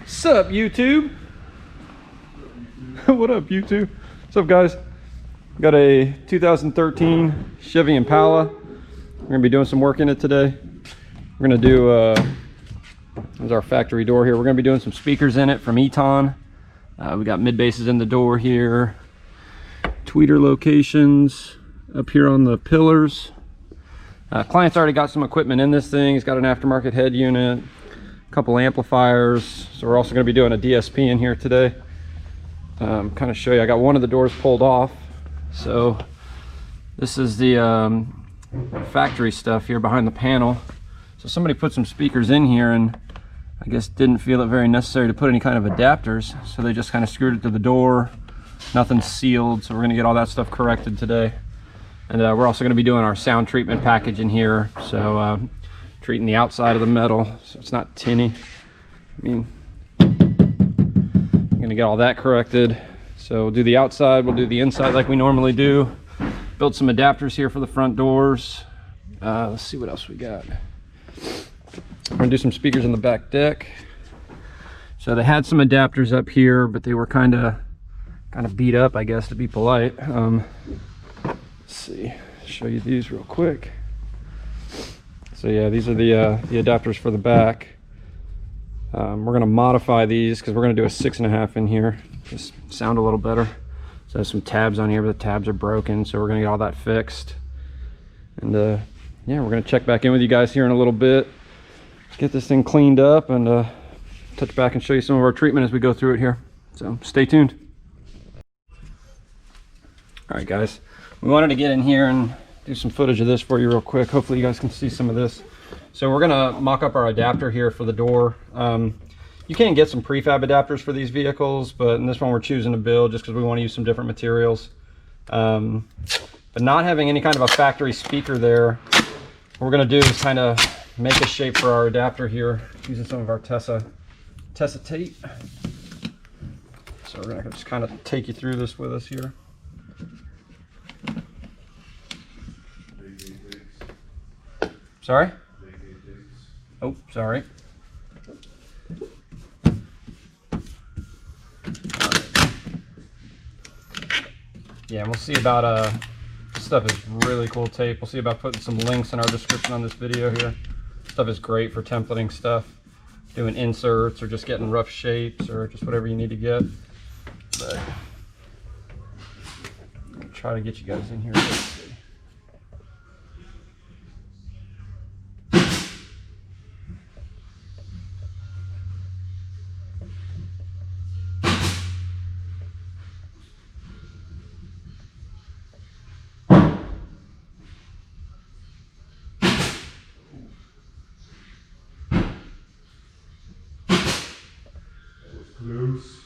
Sup, YouTube? What up, YouTube? What's up, guys? Got a 2013 Chevy Impala. We're gonna be doing some work in it today. We're gonna do, there's our factory door here. We're gonna be doing some speakers in it from Eton. We got mid basses in the door here. Tweeter locations up here on the pillars. Client's already got some equipment in this thing. He's got an aftermarket head unit, a couple amplifiers. So we're also going to be doing a DSP in here today. Kind of show you, I got one of the doors pulled off. So this is the factory stuff here behind the panel. So somebody put some speakers in here and I guess didn't feel it very necessary to put any kind of adapters. So they just kind of screwed it to the door. Nothing's sealed. So we're going to get all that stuff corrected today. And we're also going to be doing our sound treatment package in here. So treating the outside of the metal so it's not tinny. I mean, I'm going to get all that corrected. So we'll do the outside, we'll do the inside like we normally do. Built some adapters here for the front doors. Let's see what else we got. We're going to do some speakers in the back deck. So they had some adapters up here, but they were kind of beat up, I guess, to be polite. See, show you these real quick. So yeah, these are the adapters for the back. We're going to modify these because we're going to do a 6.5 in here, just sound a little better. So there's some tabs on here, but the tabs are broken, so we're going to get all that fixed. And yeah, we're going to check back in with you guys here in a little bit, get this thing cleaned up, and touch back and show you some of our treatment as we go through it here. So stay tuned. All right, guys. We wanted to get in here and do some footage of this for you real quick. Hopefully you guys can see some of this. So we're gonna mock up our adapter here for the door. You can get some prefab adapters for these vehicles, but in this one we're choosing to build just because we want to use some different materials. But not having any kind of a factory speaker there, what we're gonna do is kind of make a shape for our adapter here using some of our Tessa tape. So we're gonna just kind of take you through this with us here. Sorry? Oh, sorry. Yeah, and we'll see about this stuff is really cool tape. We'll see about putting some links in our description on this video here. This stuff is great for templating stuff, doing inserts or just getting rough shapes or just whatever you need to get. But I'll try to get you guys in here. Loose.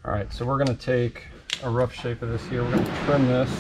All right, so we're going to take a rough shape of this here. We're going to trim this.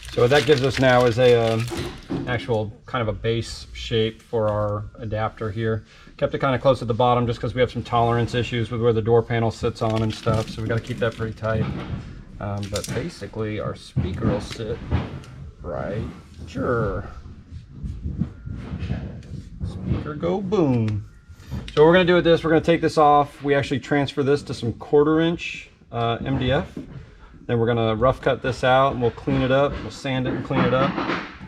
So what that gives us now is a actual kind of a base shape for our adapter here. Kept it kind of close at the bottom just because we have some tolerance issues with where the door panel sits on and stuff, so we got to keep that pretty tight. But basically our speaker will sit right here. Speaker go boom. So what we're going to do with this, we're going to take this off. We actually transfer this to some 1/4 inch MDF. Then we're going to rough cut this out and we'll clean it up. We'll sand it and clean it up.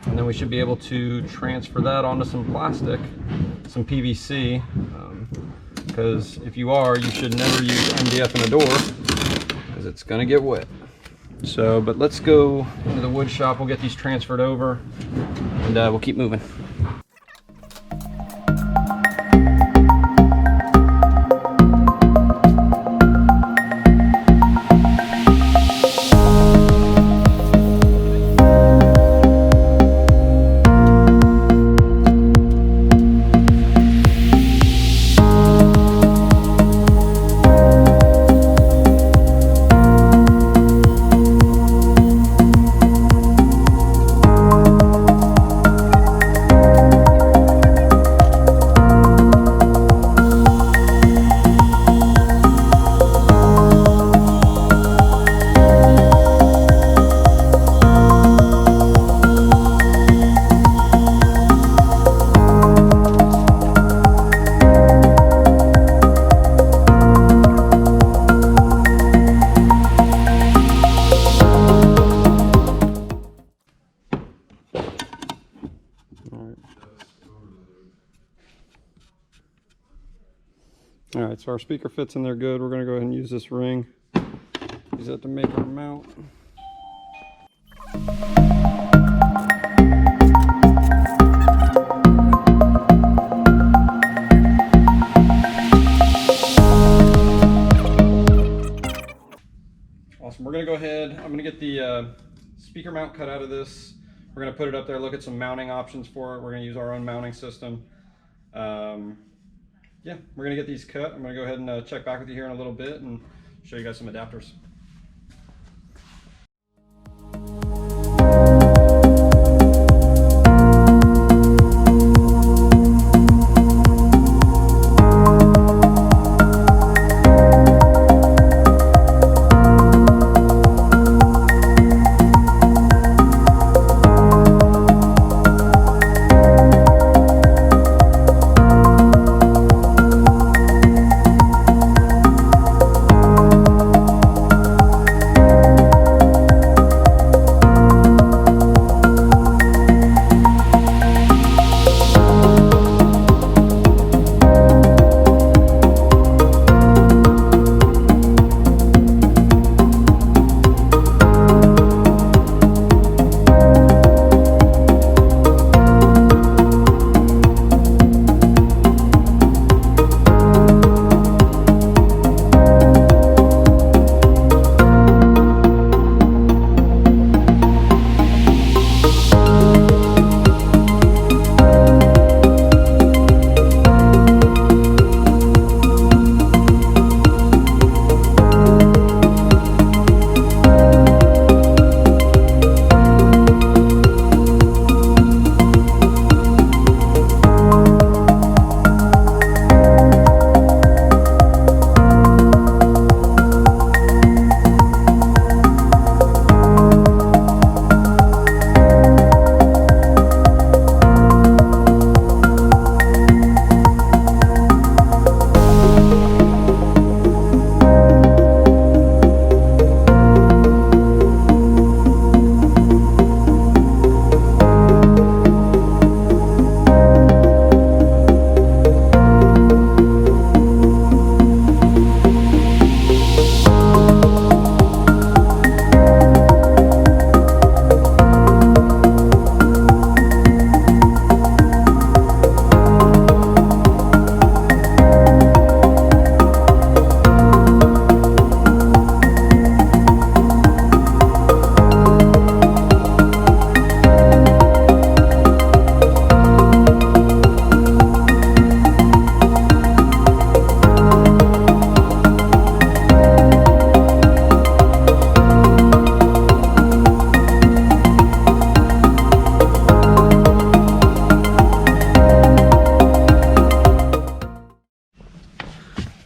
And then we should be able to transfer that onto some plastic, some PVC, because if you are, you should never use MDF in a door because it's gonna get wet. So, but let's go into the wood shop. We'll get these transferred over and we'll keep moving. All right, so our speaker fits in there good. We're gonna go ahead and use this ring. Use that to make our mount. Awesome, we're gonna go ahead. I'm gonna get the speaker mount cut out of this. We're gonna put it up there, look at some mounting options for it. We're gonna use our own mounting system. Yeah, we're gonna get these cut. I'm gonna go ahead and check back with you here in a little bit and show you guys some adapters.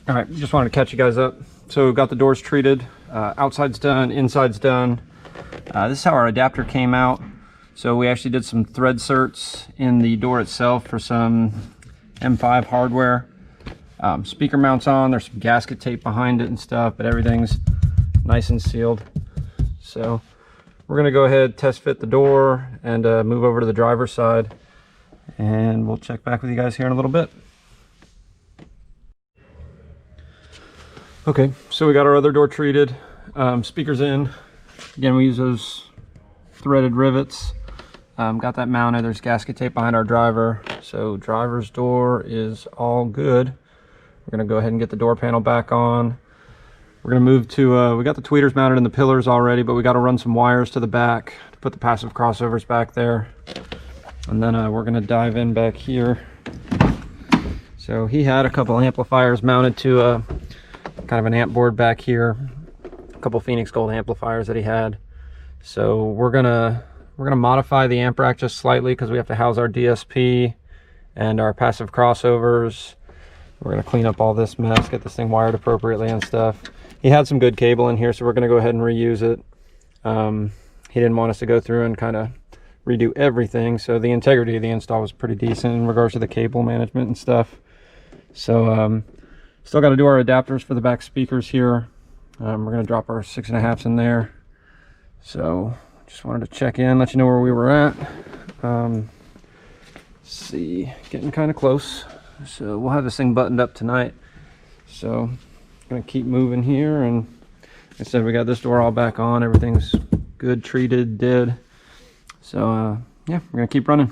All right, just wanted to catch you guys up. So we've got the doors treated, outside's done, inside's done. This is how our adapter came out. So we actually did some thread certs in the door itself for some M5 hardware. Speaker mounts on, there's some gasket tape behind it and stuff, but everything's nice and sealed. So we're going to go ahead, test fit the door, and move over to the driver's side, and we'll check back with you guys here in a little bit. Okay, so we got our other door treated, speakers in. Again, we use those threaded rivets. Got that mounted. There's gasket tape behind our driver, so driver's door is all good. We're going to go ahead and get the door panel back on. We're going to move to, we got the tweeters mounted in the pillars already, but we got to run some wires to the back to put the passive crossovers back there. And then we're going to dive in back here. So he had a couple amplifiers mounted to kind of an amp board back here. A couple Phoenix Gold amplifiers that he had. So we're gonna modify the amp rack just slightly because we have to house our DSP and our passive crossovers. We're gonna clean up all this mess, get this thing wired appropriately and stuff. He had some good cable in here, so we're gonna go ahead and reuse it. He didn't want us to go through and kind of redo everything, so the integrity of the install was pretty decent in regards to the cable management and stuff. So still got to do our adapters for the back speakers here. We're gonna drop our 6.5s in there. So just wanted to check in, let you know where we were at. Let's see, getting kind of close. So we'll have this thing buttoned up tonight. So gonna keep moving here, and like I said, we got this door all back on. Everything's good, treated, did. So yeah, we're gonna keep running.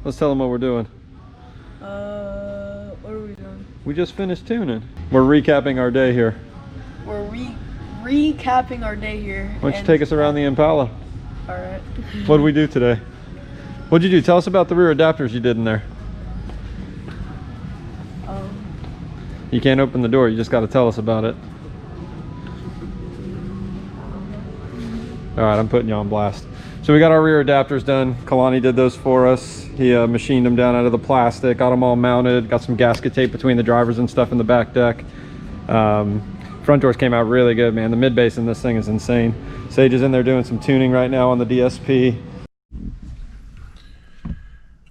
Let's tell them what we're doing. What are we doing? We just finished tuning. We're recapping our day here. We're recapping our day here. Why don't you take us around the Impala? Alright. What did we do today? What'd you do? Tell us about the rear adapters you did in there. You can't open the door, you just got to tell us about it. Alright, I'm putting you on blast. So we got our rear adapters done. Kalani did those for us. He machined them down out of the plastic, got them all mounted, got some gasket tape between the drivers and stuff in the back deck. Front doors came out really good, man. The mid bass in this thing is insane. Sage is in there doing some tuning right now on the DSP.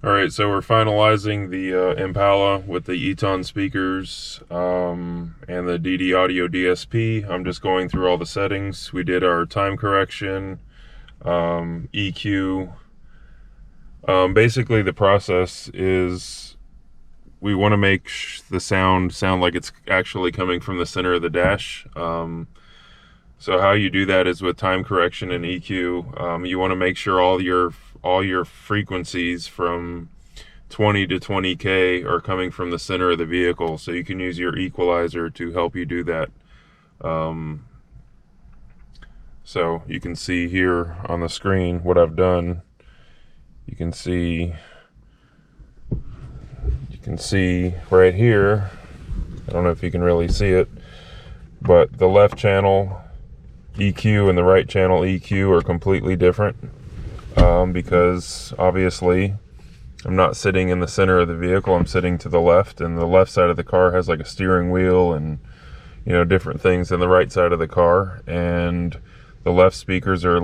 All right, so we're finalizing the Impala with the Eton speakers and the DD Audio DSP. I'm just going through all the settings. We did our time correction, EQ. Basically, the process is we want to make the sound like it's actually coming from the center of the dash. So how you do that is with time correction and EQ. You want to make sure all your frequencies from 20 to 20K are coming from the center of the vehicle. So you can use your equalizer to help you do that. So you can see here on the screen what I've done. You can see right here, I don't know if you can really see it, but the left channel EQ and the right channel EQ are completely different, because obviously I'm not sitting in the center of the vehicle, I'm sitting to the left, and the left side of the car has like a steering wheel and, you know, different things than the right side of the car. And the left speakers are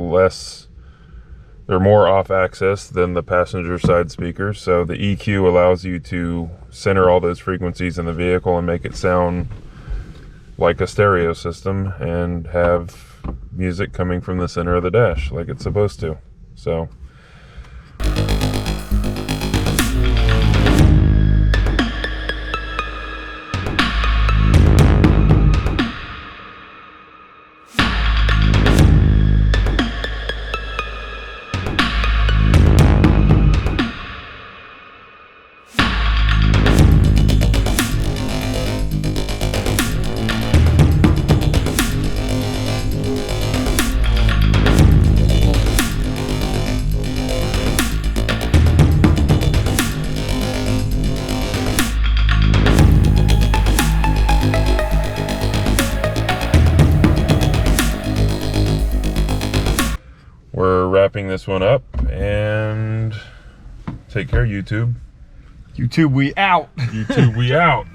they're more off axis than the passenger side speakers. So the EQ allows you to center all those frequencies in the vehicle and make it sound like a stereo system and have music coming from the center of the dash like it's supposed to. So we're wrapping this one up, and take care, YouTube. YouTube, we out. YouTube, we out.